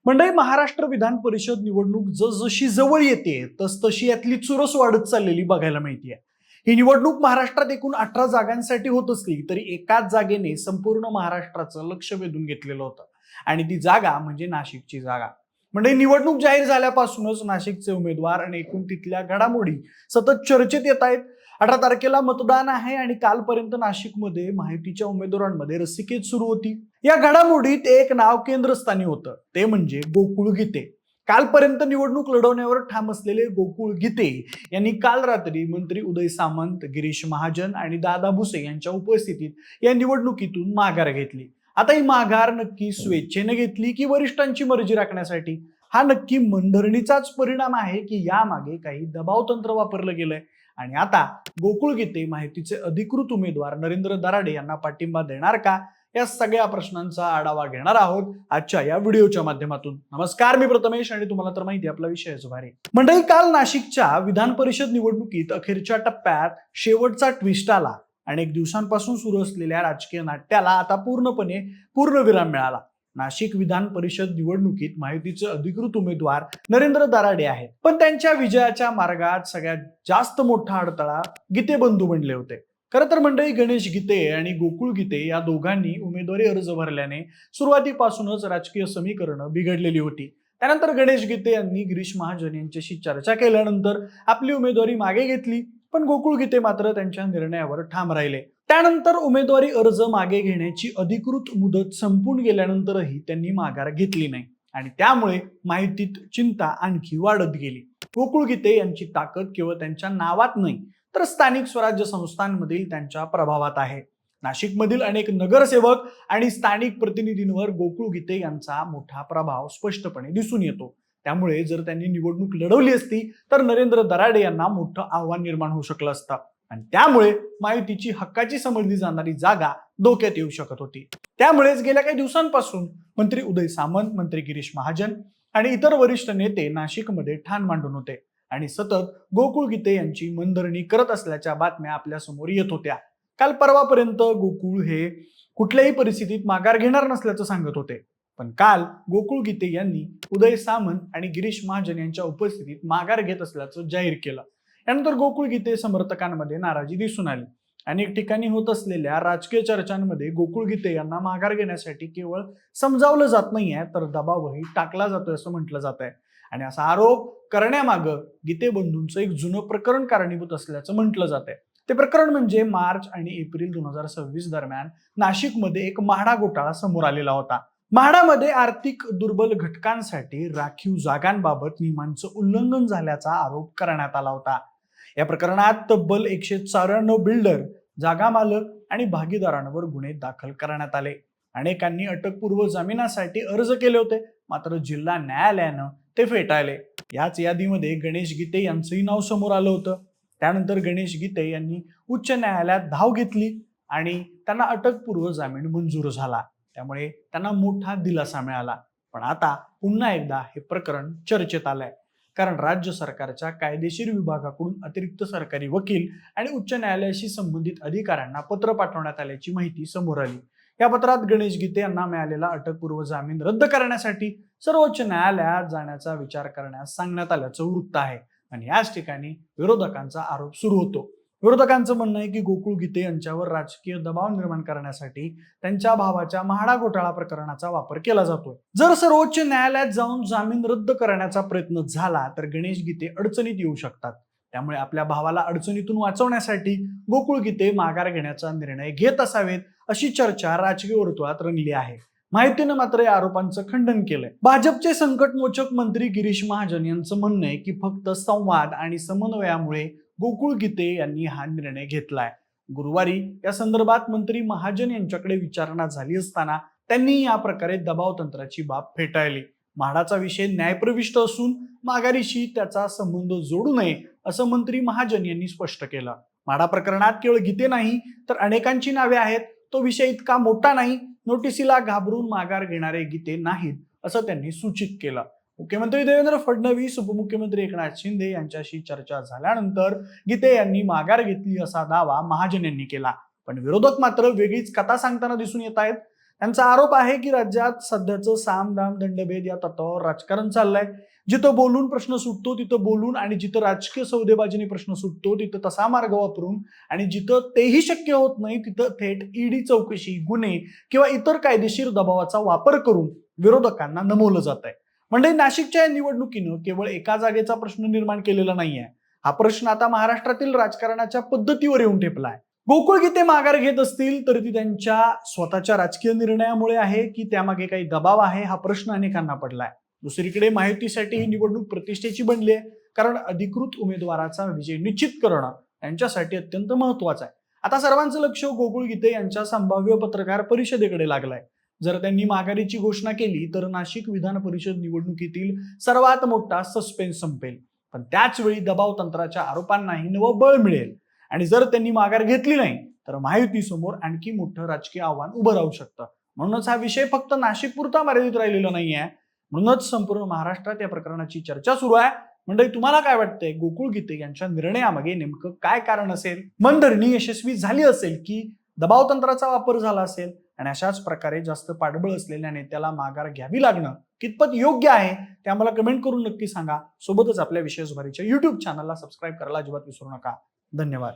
मंडळी, महाराष्ट्र विधान परिषद निवडणूक जसजशी जवळ येते तसतशी यातली चुरस वाढत चाललेली बघायला मिळते. ही निवडणूक महाराष्ट्रात एकूण 18 जागांसाठी होत असली तरी एकाच जागेने संपूर्ण महाराष्ट्राचं लक्ष वेधून घेतलेलं होतं आणि ती जागा म्हणजे नाशिकची जागा. म्हणजे निवडणूक जाहीर झाल्यापासूनच नाशिकचे उमेदवार आणि एकूण तिथल्या घडामोडी सतत चर्चेत येत आहेत. 18 तारखेला मतदान आहे आणि कालपर्यंत नाशिकमध्ये माहितीच्या उमेदवारांमध्ये रस्सीखेच सुरू होती. या घडामोडीत एक नाव केंद्रस्थानी होतं, ते म्हणजे गोकुळ गीते. कालपर्यंत निवडणूक लढवण्यावर ठाम असलेले गोकुळ गीते यांनी काल रात्री मंत्री उदय सामंत, गिरीश महाजन आणि दादा भुसे यांच्या उपस्थितीत या निवडणुकीतून माघार घेतली. आता ही माघार नक्की स्वेच्छेने घेतली की वरिष्ठांची मर्जी राखण्यासाठी? हा नक्की मनधरणीचाच परिणाम आहे की यामागे काही दबाव तंत्र वापरलं गेलंय? आणि आता गोकुळ गीते माहितीचे अधिकृत उमेदवार नरेंद्र दराडे यांना पाठिंबा देणार का? या सगळ्या प्रश्नांचा आढावा घेणार आहोत आजच्या या व्हिडिओच्या माध्यमातून. नमस्कार, मी प्रथमेश आणि तुम्हाला तर माहिती आपला विषयच भारी. मंडळी, काल नाशिकच्या विधान परिषद निवडणुकीत अखेरच्या टप्प्यात शेवटचा ट्विस्ट आला. अनेक दिवसांपासून सुरू असलेल्या राजकीय नाट्याला आता पूर्णपणे पूर्णविराम मिळाला. नाशिक विधान परिषद निवडणुकीत माहितीचे अधिकृत उमेदवार नरेंद्र दराडे आहेत, पण त्यांच्या विजयाच्या मार्गात सगळ्यात जास्त मोठा अडथळा गीते बंधू बनले होते. खरं तर मंडळी, गणेश गीते आणि गोकुळ गीते या दोघांनी उमेदवारी अर्ज भरल्याने सुरुवातीपासूनच राजकीय समीकरणं बिघडलेली होती. त्यानंतर गणेश गीते यांनी गिरीश महाजन यांच्याशी चर्चा केल्यानंतर आपली उमेदवारी मागे घेतली, पण गोकुळ गीते मात्र त्यांच्या निर्णयावर ठाम राहिले. त्यानंतर उमेदवारी अर्ज मागे घेण्याची अधिकृत मुदत संपून गेल्यानंतरही त्यांनी माघार घेतली नाही आणि त्यामुळे माहितीत चिंता आणखी वाढत गेली. गोकुळ गीते यांची ताकद केवळ त्यांच्या नावात नाही तर स्थानिक स्वराज्य संस्थांमधील त्यांच्या प्रभावात आहे. नाशिकमधील अनेक नगरसेवक आणि स्थानिक प्रतिनिधींवर गोकुळ गीते यांचा मोठा प्रभाव स्पष्टपणे दिसून येतो. त्यामुळे जर त्यांनी निवडणूक लढवली असती तर नरेंद्र दराडे यांना मोठं आव्हान निर्माण होऊ शकलं असतं आणि त्यामुळे माहितीची हक्काची समजली जाणारी जागा धोक्यात येऊ शकत होती. त्यामुळेच गेल्या काही दिवसांपासून मंत्री उदय सामंत, मंत्री गिरीश महाजन आणि इतर वरिष्ठ नेते नाशिकमध्ये ठाण मांडून होते आणि सतत गोकुळ गीते यांची मनधरणी करत असल्याच्या बातम्या आपल्या समोर येत होत्या. काल परवापर्यंत गोकुळ हे कुठल्याही परिस्थितीत माघार घेणार नसल्याचं सांगत होते, पण काल गोकुळ गीते यांनी उदय सामंत आणि गिरीश महाजन यांच्या उपस्थितीत माघार घेत असल्याचं जाहीर केलं. यानंतर गोकुळ गीते समर्थकांमध्ये नाराजी दिसून आली. अनेक ठिकाणी होत असलेल्या राजकीय चर्चांमध्ये गोकुळ गीते यांना माघार घेण्यासाठी केवळ समजावलं जात नाहीये तर दबावही टाकला जातोय असं म्हटलं जात आहे आणि असा आरोप करण्यामागं गीते बंधूंचं एक जुनं प्रकरण कारणीभूत असल्याचं म्हटलं जात आहे. ते प्रकरण म्हणजे मार्च आणि एप्रिल 2026 दरम्यान नाशिकमध्ये एक म्हाडा घोटाळा समोर आलेला होता. म्हाडामध्ये आर्थिक दुर्बल घटकांसाठी राखीव जागांबाबत नियमांचं उल्लंघन झाल्याचा आरोप करण्यात आला होता. या प्रकरणात तब्बल 194 बिल्डर, जागा मालक आणि भागीदारांवर गुन्हे दाखल करण्यात आले. अनेकांनी अटकपूर्व जामिनासाठी अर्ज केले होते, मात्र जिल्हा न्यायालयानं ते फेटाळले. याच यादीमध्ये गणेश गीते यांचंही नाव समोर आलं होतं. त्यानंतर गणेश गीते यांनी उच्च न्यायालयात धाव घेतली आणि त्यांना अटकपूर्व जामीन मंजूर झाला. त्यामुळे त्यांना मोठा दिलासा मिळाला. पण आता पुन्हा एकदा हे प्रकरण चर्चेत आलंय, कारण राज्य सरकारच्या कायदेशीर विभागाकडून अतिरिक्त सरकारी वकील आणि उच्च न्यायालयाशी संबंधित अधिकाऱ्यांना पत्र पाठवण्यात आल्याची माहिती समोर आली. या पत्रात गणेश गीते यांना मिळालेला अटकपूर्व जामीन रद्द करण्यासाठी सर्वोच्च न्यायालयात जाण्याचा विचार करण्यास सांगण्यात आल्याचं वृत्त आहे आणि याच ठिकाणी विरोधकांचा आरोप सुरू होतो. विरोधकांचं म्हणणं आहे की गोकुळ गीते यांच्यावर राजकीय दबाव निर्माण करण्यासाठी त्यांच्या भावाच्या म्हाडा घोटाळा प्रकरणाचा वापर केला जातोय. जर सर्वोच्च न्यायालयात जाऊन जामीन रद्द करण्याचा प्रयत्न झाला तर गणेश गीते अडचणीत येऊ शकतात. त्यामुळे आपल्या भावाला अडचणीतून वाचवण्यासाठी गोकुळ गीते माघार घेण्याचा निर्णय घेत असावेत अशी चर्चा राजकीय वर्तुळात रंगली आहे. माहितीनं मात्र या आरोपांचं खंडन केलंय. भाजपचे संकटमोचक मंत्री गिरीश महाजन यांचं म्हणणं आहे की फक्त संवाद आणि समन्वयामुळे गोकुळ गीते यांनी हा निर्णय घेतलाय. गुरुवारी या संदर्भात मंत्री महाजन यांच्याकडे विचारणा झाली असताना त्यांनी या प्रकारे दबाव तंत्राची बाब फेटाळली. म्हाडाचा विषय न्यायप्रविष्ट असून माघारीशी त्याचा संबंध जोडू नये असं मंत्री महाजन यांनी स्पष्ट केलं. म्हाडा प्रकरणात केवळ गीते नाही तर अनेकांची नावे आहेत. तो विषय इतका मोठा नाही, नोटीसीला घाबरून माघार घेणारे गीते नाहीत असं त्यांनी सूचित केलं. मुख्यमंत्री देवेंद्र फडणवीस, उपमुख्यमंत्री एकनाथ शिंदे यांच्याशी चर्चा झाल्यानंतर गीते यांनी माघार घेतली असा दावा महाजन यांनी केला. पण विरोधक मात्र वेगळीच कथा सांगताना दिसून येत आहेत. त्यांचा आरोप आहे की राज्यात सध्याचं साम दाम दंडभेद या तत्वावर राजकारण चाललंय. जिथं बोलून प्रश्न सुटतो तिथं बोलून, आणि जिथं राजकीय सौदेबाजीने प्रश्न सुटतो तिथं तसा मार्ग वापरून, आणि जिथं तेही शक्य होत नाही तिथं थेट ईडी चौकशी, गुन्हे किंवा इतर कायदेशीर दबावाचा वापर करून विरोधकांना नमवलं जात आहे. म्हणजे नाशिकच्या या निवडणुकीनं केवळ एका जागेचा प्रश्न निर्माण केलेला नाहीये. हा प्रश्न आता महाराष्ट्रातील राजकारणाच्या पद्धतीवर येऊन ठेपलाय. गोकुळ गीते माघार घेत असतील तर ती त्यांच्या स्वतःच्या राजकीय निर्णयामुळे आहे की त्यामागे काही दबाव आहे, हा प्रश्न अनेकांना पडलाय. दुसरीकडे महायुतीसाठी ही निवडणूक प्रतिष्ठेची बनली आहे, कारण अधिकृत उमेदवाराचा विजय निश्चित करणं त्यांच्यासाठी अत्यंत महत्वाचं आहे. आता सर्वांचं लक्ष गोकुळ गीते यांच्या संभाव्य पत्रकार परिषदेकडे लागलंय. जर त्यांनी माघारीची घोषणा केली तर नाशिक विधान परिषद निवडणुकीतील सर्वात मोठा सस्पेन्स संपेल, पण त्याच वेळी दबाव तंत्राच्या आरोपांनाही नवं बळ मिळेल. आणि जर त्यांनी माघार घेतली नाही तर महायुतीसमोर आणखी मोठं राजकीय आव्हान उभं राहू शकतं. म्हणूनच हा विषय फक्त नाशिक पुरता मर्यादित राहिलेला नाहीये. म्हणूनच संपूर्ण महाराष्ट्रात या प्रकरणाची चर्चा सुरू आहे. म्हणजे तुम्हाला काय वाटतंय, गोकुळ गीते यांच्या निर्णयामागे नेमकं काय कारण असेल? मनधरणी यशस्वी झाली असेल की दबाव तंत्राचा वापर झाला असेल? आणि अशाच प्रकारे जास्त पाठबळ असलेल्या नेत्याला माघार घ्यावी लागणं कितपत योग्य आहे ते आम्हाला कमेंट करून नक्की सांगा. सोबतच आपल्या विशेष भारीच्या YouTube चॅनलला सबस्क्राईब करायला अजिबात विसरू नका. धन्यवाद.